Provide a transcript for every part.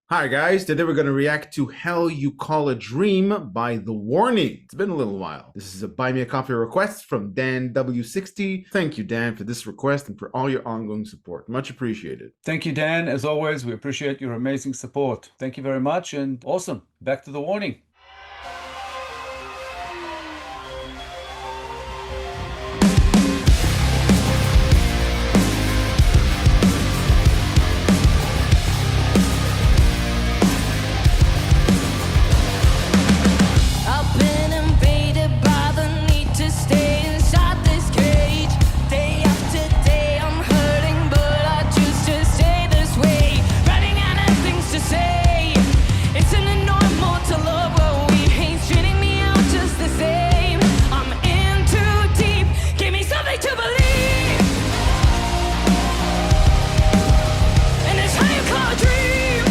Hi guys, today we're going to react to Hell You Call a Dream by The Warning. It's been a little while. This is a Buy Me a Coffee request from Dan W60. Thank you, Dan, for this request and for all your ongoing support. Much appreciated. Thank you, Dan. As always, we appreciate your amazing support. Thank you very much and awesome. Back to The Warning. I've been invaded by the need to stay inside this cage. Day after day I'm hurting, but I choose to stay this way. Running out of things to say. It's an normal to love what we hate, treating me out just the same. I'm in too deep, give me something to believe. And it's how you call a dream.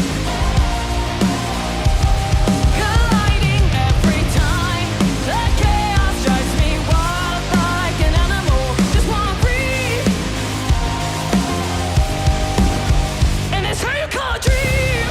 Colliding every time, the chaos drives me wild like an animal. Just wanna breathe. And it's how you call a dream.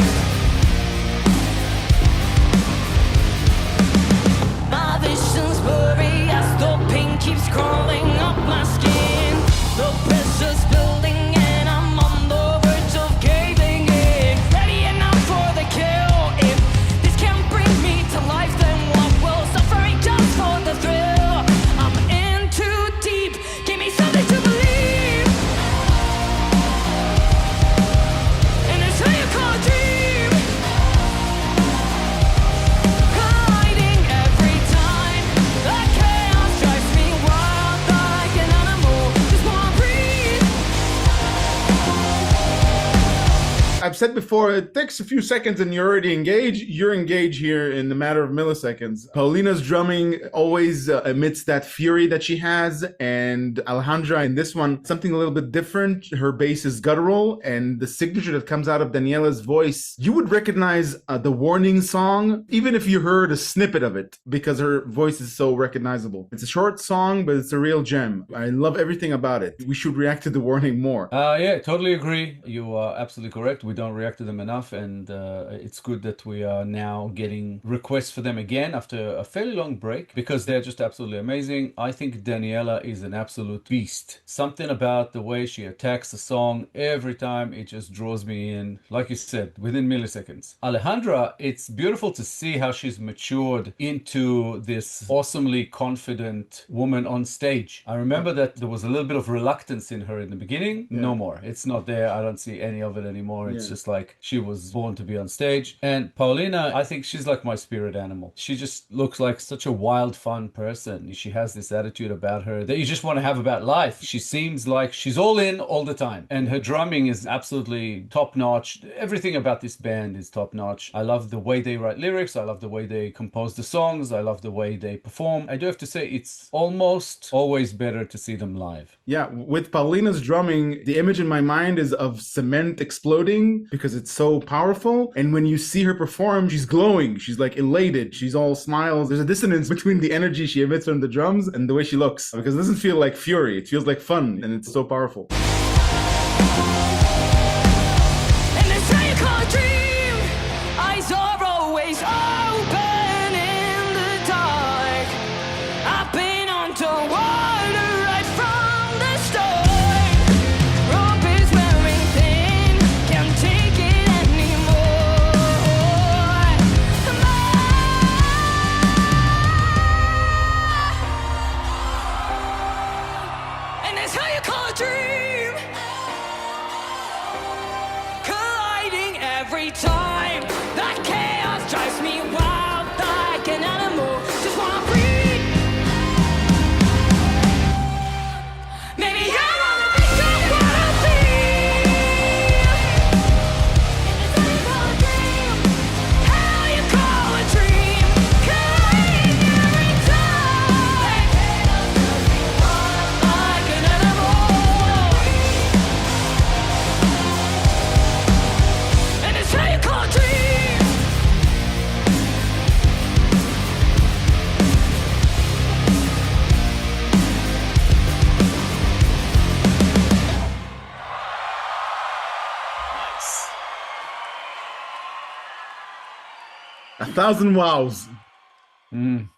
My vision's blurry as the pain keeps crawling up my skin. The pressure's building and I'm on the verge of caving in. Ready enough for the kill. If this can't bring me to life, then what will? Suffering just for the thrill. I'm in too deep, give me something to believe. And it's how you call a dream. Colliding every time, the chaos drives me wild like an animal. Just wanna breathe. I've said before, it takes a few seconds and you're already engaged. You're engaged here in a matter of milliseconds. Paulina's drumming always emits that fury that she has, and Alejandra in this one, something a little bit different. Her bass is guttural, and the signature that comes out of Daniela's voice, you would recognize the Warning song, even if you heard a snippet of it, because her voice is so recognizable. It's a short song, but it's a real gem. I love everything about it. We should react to the Warning more. Yeah, totally agree. You are absolutely correct. We don't react to them enough, and it's good that we are now getting requests for them again after a fairly long break because they're just absolutely amazing. I think Daniela is an absolute beast. Something about the way she attacks the song every time, it just draws me in, like you said, within milliseconds. Alejandra, it's beautiful to see how she's matured into this awesomely confident woman on stage. I remember that there was a little bit of reluctance in her in the beginning. No more. It's not there. I don't see any of it anymore. It's just like she was born to be on stage. And Paulina, I think she's like my spirit animal. She just looks like such a wild, fun person. She has this attitude about her that you just want to have about life. She seems like she's all in all the time. And her drumming is absolutely top notch. Everything about this band is top notch. I love the way they write lyrics. I love the way they compose the songs. I love the way they perform. I do have to say it's almost always better to see them live. Yeah, with Paulina's drumming, the image in my mind is of cement exploding because it's so powerful. And when you see her perform, she's glowing. She's like elated. She's all smiles. There's a dissonance between the energy she emits from the drums and the way she looks because it doesn't feel like fury. It feels like fun and it's so powerful. And it's how you call a dream. Eyes are always open in the dark. I've been underwater right from the start. Rope is wearing thin, can't take it anymore. And it's how you call a dream. Colliding every time, that chaos drives me wild like an animal. Just wanna breathe. Maybe I wanna become what I feel. And it's how you call a dream. How you call a dream. Colliding every time. Like an animal. And it's how you call a dream. 1,000 wows. Mm.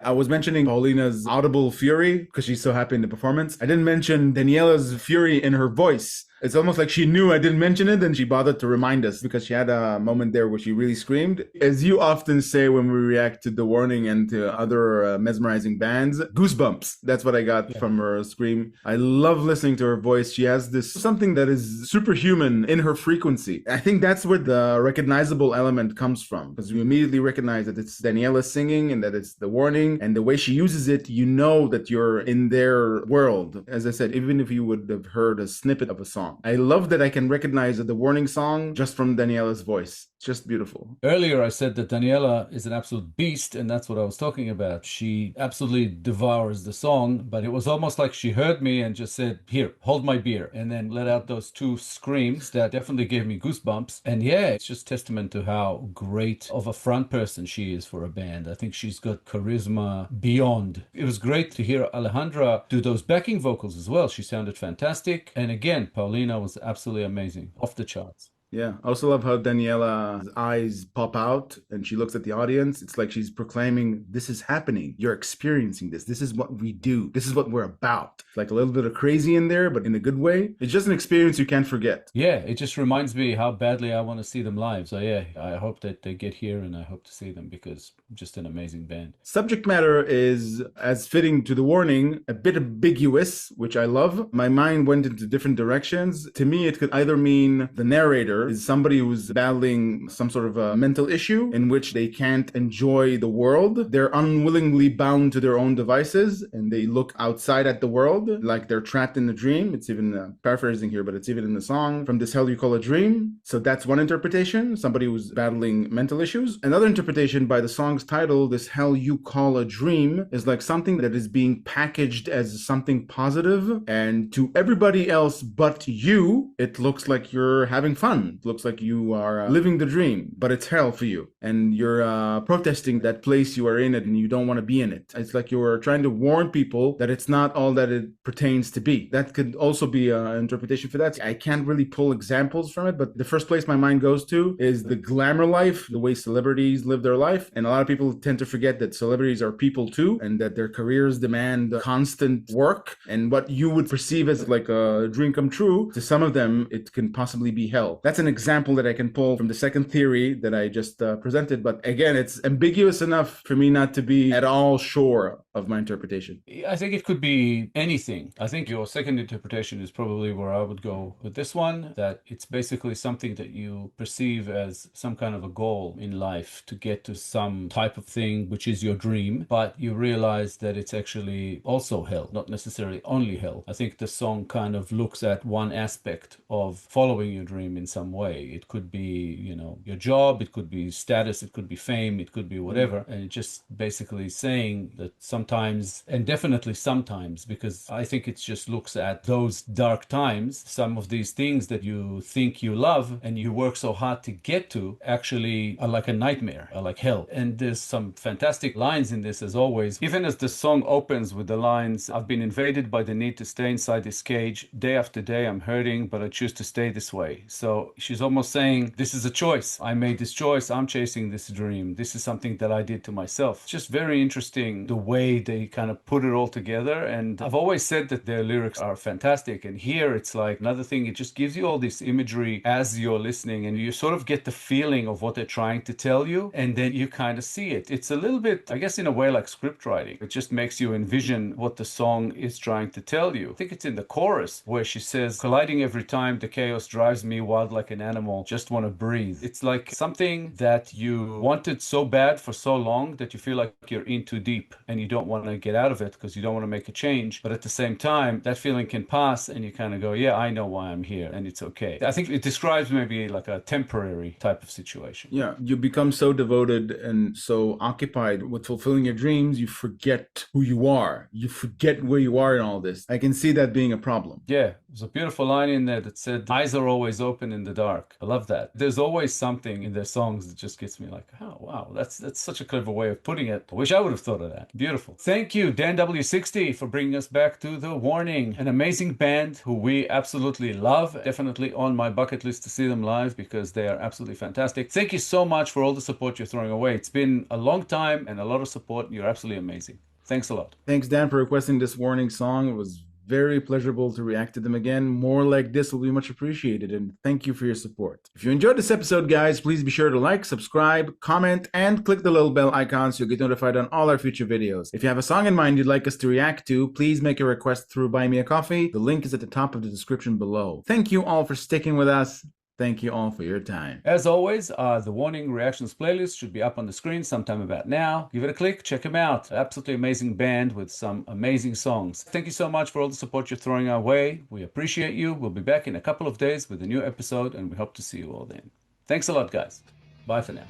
I was mentioning Paulina's audible fury because she's so happy in the performance. I didn't mention Daniela's fury in her voice. It's almost like she knew I didn't mention it and she bothered to remind us because she had a moment there where she really screamed. As you often say when we react to The Warning and to other mesmerizing bands, goosebumps. That's what I got from her scream. I love listening to her voice. She has this something that is superhuman in her frequency. I think that's where the recognizable element comes from because you immediately recognize that it's Daniela singing and that it's The Warning, and the way she uses it, you know that you're in their world. As I said, even if you would have heard a snippet of a song. I love that I can recognize the Warning song just from Daniela's voice. It's just beautiful. Earlier, I said that Daniela is an absolute beast, and that's what I was talking about. She absolutely devours the song, but it was almost like she heard me and just said, "Here, hold my beer," and then let out those two screams that definitely gave me goosebumps. And yeah, it's just testament to how great of a front person she is for a band. I think she's got charisma beyond. It was great to hear Alejandra do those backing vocals as well. She sounded fantastic. And again, Paulina was absolutely amazing, off the charts. Yeah, I also love how Daniela's eyes pop out and she looks at the audience. It's like she's proclaiming, this is happening. You're experiencing this. This is what we do. This is what we're about. Like a little bit of crazy in there, but in a good way. It's just an experience you can't forget. Yeah, it just reminds me how badly I want to see them live. So yeah, I hope that they get here and I hope to see them because just an amazing band. Subject matter is, as fitting to The Warning, a bit ambiguous, which I love. My mind went into different directions. To me, it could either mean the narrator is somebody who's battling some sort of a mental issue in which they can't enjoy the world. They're unwillingly bound to their own devices and they look outside at the world like they're trapped in a dream. It's even paraphrasing here, but it's even in the song, "From this hell you call a dream." So that's one interpretation, somebody who's battling mental issues. Another interpretation by the song's title, "This hell you call a dream," is like something that is being packaged as something positive, and to everybody else but you, it looks like you're having fun. It looks like you are living the dream, but it's hell for you. And you're protesting that place you are in it and you don't want to be in it. It's like you're trying to warn people that it's not all that it pertains to be. That could also be an interpretation for that. I can't really pull examples from it, but the first place my mind goes to is the glamour life, the way celebrities live their life. And a lot of people tend to forget that celebrities are people too, and that their careers demand constant work. And what you would perceive as like a dream come true, to some of them, it can possibly be hell. That's an example that I can pull from the second theory that I just presented. But again, it's ambiguous enough for me not to be at all sure of my interpretation. I think it could be anything. I think your second interpretation is probably where I would go with this one, that it's basically something that you perceive as some kind of a goal in life to get to some type of thing, which is your dream, but you realize that it's actually also hell, not necessarily only hell. I think the song kind of looks at one aspect of following your dream in some way. It could be, you know, your job, it could be status, it could be fame, it could be whatever. And it just basically saying that sometimes, and definitely sometimes, because I think it just looks at those dark times, some of these things that you think you love and you work so hard to get to actually are like a nightmare, are like hell. And there's some fantastic lines in this as always. Even as the song opens with the lines, "I've been invaded by the need to stay inside this cage. Day after day I'm hurting, but I choose to stay this way." So she's almost saying, this is a choice. I made this choice. I'm chasing this dream. This is something that I did to myself. It's just very interesting the way they kind of put it all together. And I've always said that their lyrics are fantastic. And here it's like another thing, it just gives you all this imagery as you're listening and you sort of get the feeling of what they're trying to tell you. And then you kind of see it. It's a little bit, I guess, in a way like script writing. It just makes you envision what the song is trying to tell you. I think it's in the chorus where she says, "Colliding every time, the chaos drives me wild like an animal, just want to breathe." It's like something that you wanted so bad for so long that you feel like you're in too deep and you don't want to get out of it because you don't want to make a change. But at the same time, that feeling can pass and you kind of go, yeah, I know why I'm here and it's okay. I think it describes maybe like a temporary type of situation. Yeah, you become so devoted and so occupied with fulfilling your dreams, you forget who you are. You forget where you are in all this. I can see that being a problem. Yeah, There's a beautiful line in there that said, eyes are always open in the dark. I love that. There's always something in their songs that just gets me like, oh, wow, that's such a clever way of putting it. I wish I would have thought of that. Beautiful. Thank you, Dan W60, for bringing us back to The Warning, an amazing band who we absolutely love. Definitely on my bucket list to see them live because they are absolutely fantastic. Thank you so much for all the support you're throwing away. It's been a long time and a lot of support. You're absolutely amazing. Thanks a lot. Thanks, Dan, for requesting this Warning song. It was very pleasurable to react to them again. More like this will be much appreciated, and thank you for your support. If you enjoyed this episode, guys, please be sure to like, subscribe, comment, and click the little bell icon so you'll get notified on all our future videos. If you have a song in mind you'd like us to react to, please make a request through BuyMeACoffee. The link is at the top of the description below. Thank you all for sticking with us. Thank you all for your time. As always, the Warning Reactions playlist should be up on the screen sometime about now. Give it a click, check them out. Absolutely amazing band with some amazing songs. Thank you so much for all the support you're throwing our way. We appreciate you. We'll be back in a couple of days with a new episode, and we hope to see you all then. Thanks a lot, guys. Bye for now.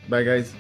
Bye, guys.